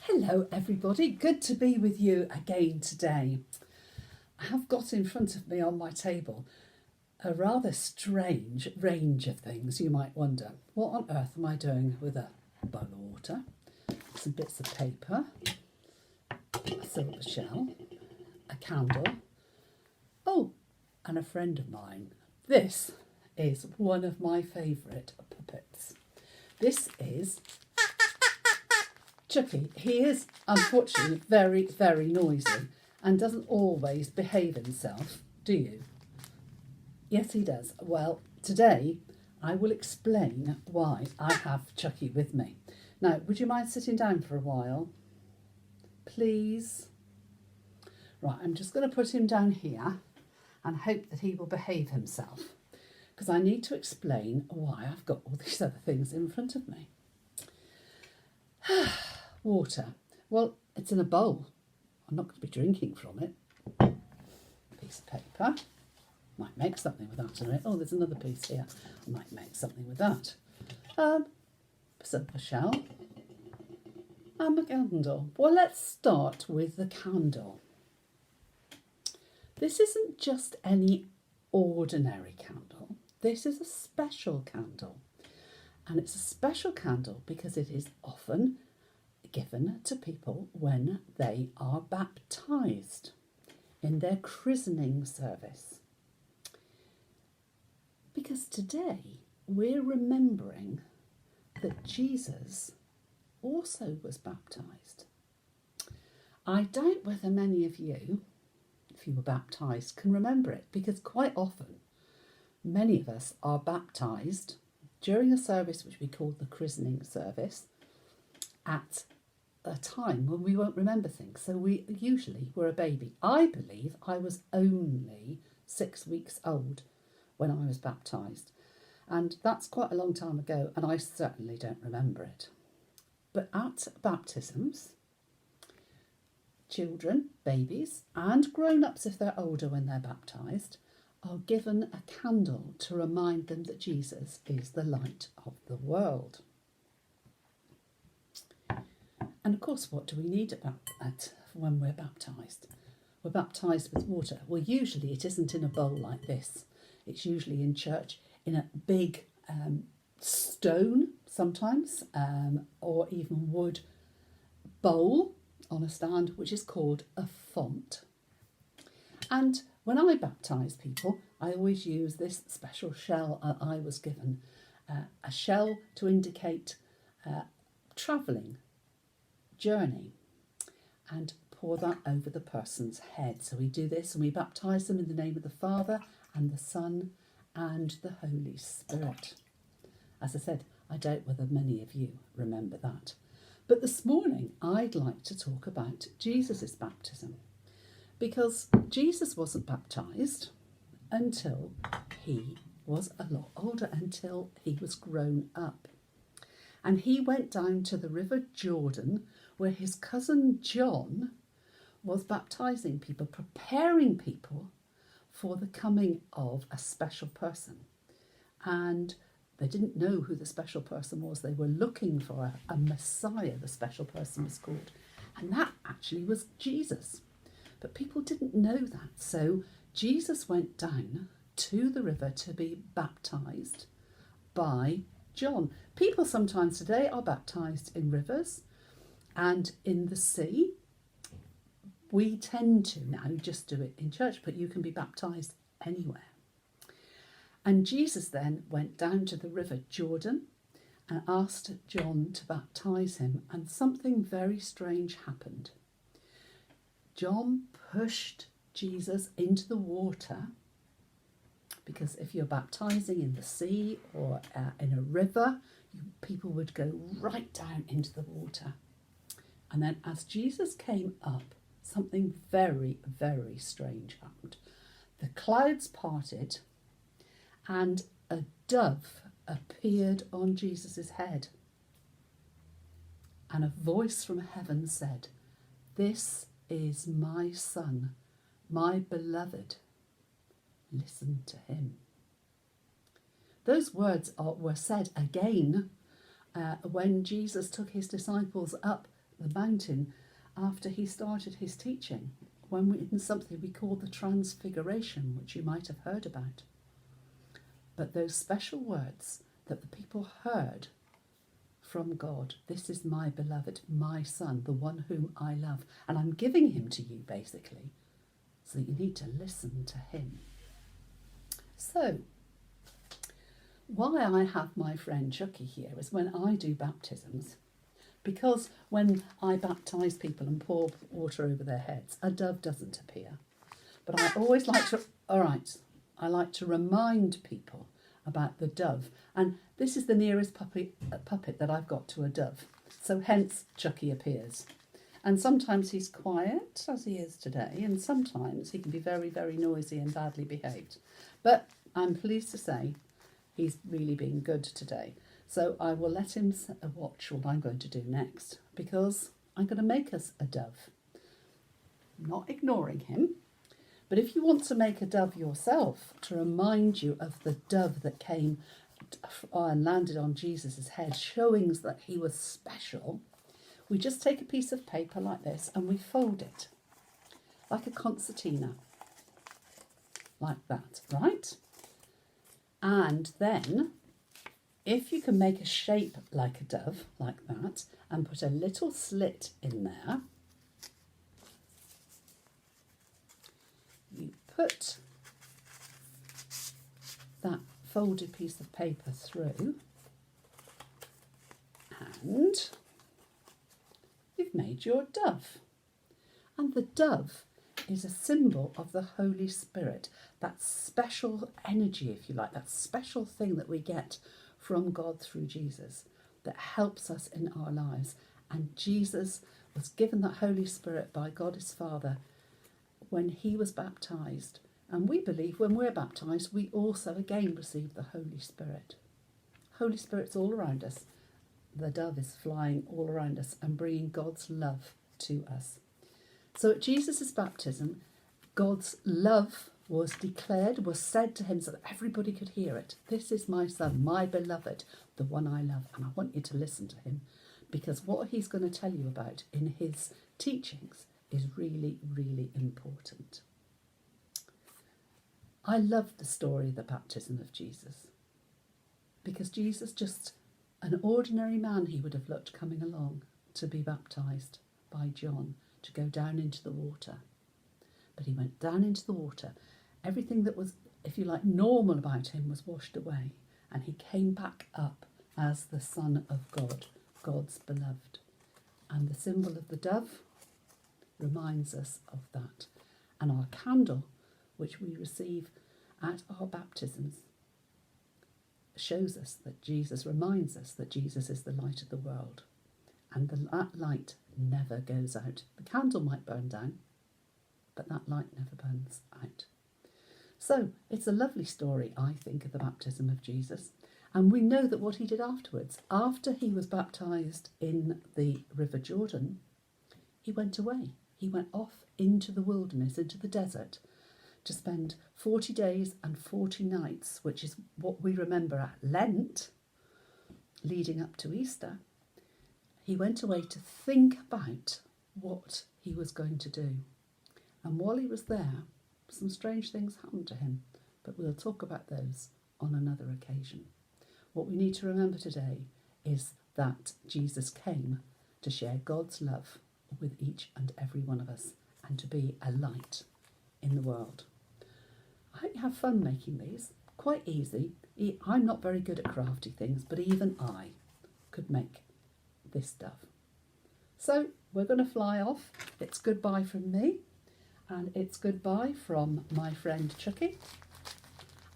Hello everybody, good to be with you again today. I have got in front of me on my table a rather strange range of things. You might wonder, what on earth am I doing with a bowl of water, some bits of paper, a silver shell, a candle, oh, and a friend of mine. This is one of my favourite puppets. This is Chucky. He is unfortunately very, very noisy and doesn't always behave himself, do you? Yes, he does. Well, today I will explain why I have Chucky with me. Now, would you mind sitting down for a while? Please? Right, I'm just going to put him down here and hope that he will behave himself, because I need to explain why I've got all these other things in front of me. Water. Well, it's in a bowl. I'm not going to be drinking from it. Piece of paper. Might make something with that in it. Oh, there's another piece here. I might make something with that. Silver shell. And a candle. Well, let's start with the candle. This isn't just any ordinary candle. This is a special candle. And it's a special candle because it is often given to people when they are baptised in their christening service. Because today we're remembering that Jesus also was baptised. I doubt whether many of you, if you were baptised, can remember it, because quite often many of us are baptised during a service which we call the christening service at a time when we won't remember things. So we usually were a baby. I believe I was only 6 weeks old when I was baptised. And that's quite a long time ago, and I certainly don't remember it. But at baptisms, children, babies, and grown-ups, if they're older when they're baptised, are given a candle to remind them that Jesus is the light of the world. And of course, what do we need when we're baptised? We're baptised with water. Well, usually it isn't in a bowl like this. It's usually in church in a big stone sometimes, or even wood bowl on a stand, which is called a font. And when I baptise people, I always use this special shell I was given, a shell to indicate travelling, journey, and pour that over the person's head. So we do this and we baptise them in the name of the Father and the Son and the Holy Spirit. As I said, I doubt whether many of you remember that. But this morning I'd like to talk about Jesus' baptism, because Jesus wasn't baptised until he was a lot older, until he was grown up. And he went down to the River Jordan, where his cousin John was baptising people, preparing people for the coming of a special person. And they didn't know who the special person was. They were looking for a Messiah, the special person was called. And that actually was Jesus. But people didn't know that. So Jesus went down to the river to be baptised by John. People sometimes today are baptised in rivers and in the sea. We tend to now just do it in church, but you can be baptised anywhere. And Jesus then went down to the River Jordan and asked John to baptise him, and something very strange happened. John pushed Jesus into the water, because if you're baptising in the sea or in a river, people would go right down into the water. And then as Jesus came up, something very, very strange happened. The clouds parted and a dove appeared on Jesus' head. And a voice from heaven said, "This is my Son, my beloved. Listen to him." Those words were said again when Jesus took his disciples up the mountain after he started his teaching, in something we call the Transfiguration, which you might have heard about. But those special words that the people heard from God, this is my beloved, my son, the one whom I love, and I'm giving him to you, basically, so you need to listen to him. So, why I have my friend Chucky here is when I do baptisms, because when I baptise people and pour water over their heads, a dove doesn't appear. But I always like to, I like to remind people about the dove. And this is the nearest puppet that I've got to a dove. So hence Chucky appears. And sometimes he's quiet, as he is today, and sometimes he can be very, very noisy and badly behaved. But I'm pleased to say he's really been good today. So I will let him watch what I'm going to do next, because I'm going to make us a dove. I'm not ignoring him, but if you want to make a dove yourself to remind you of the dove that came and landed on Jesus' head, showing that he was special, we just take a piece of paper like this and we fold it like a concertina, like that, right? And then, if you can make a shape like a dove, like that, and put a little slit in there, you put that folded piece of paper through, and you've made your dove. And the dove is a symbol of the Holy Spirit, that special energy, if you like, that special thing that we get from God through Jesus that helps us in our lives. And Jesus was given that Holy Spirit by God his Father when he was baptised. And we believe when we're baptised, we also again receive the Holy Spirit. Holy Spirit's all around us. The dove is flying all around us and bringing God's love to us. So at Jesus' baptism, God's love was declared, was said to him so that everybody could hear it. This is my son, my beloved, the one I love. And I want you to listen to him, because what he's going to tell you about in his teachings is really, really important. I love the story of the baptism of Jesus, because Jesus, just an ordinary man he would have looked coming along to be baptised by John, to go down into the water. But he went down into the water. Everything that was, if you like, normal about him was washed away, and he came back up as the Son of God, God's beloved. And the symbol of the dove reminds us of that. And our candle, which we receive at our baptisms, shows us that Jesus, reminds us that Jesus is the light of the world. And that light never goes out. The candle might burn down, but that light never burns out. So it's a lovely story, I think, of the baptism of Jesus. And we know that what he did afterwards, after he was baptised in the River Jordan, he went away. He went off into the wilderness, into the desert, to spend 40 days and 40 nights, which is what we remember at Lent, leading up to Easter. He went away to think about what he was going to do. And while he was there, some strange things happened to him, but we'll talk about those on another occasion. What we need to remember today is that Jesus came to share God's love with each and every one of us and to be a light in the world. I hope you have fun making these. Quite easy. I'm not very good at crafty things, but even I could make this stuff. So we're going to fly off. It's goodbye from me. And it's goodbye from my friend Chucky.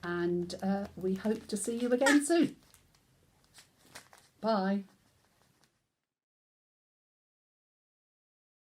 And we hope to see you again soon. Bye.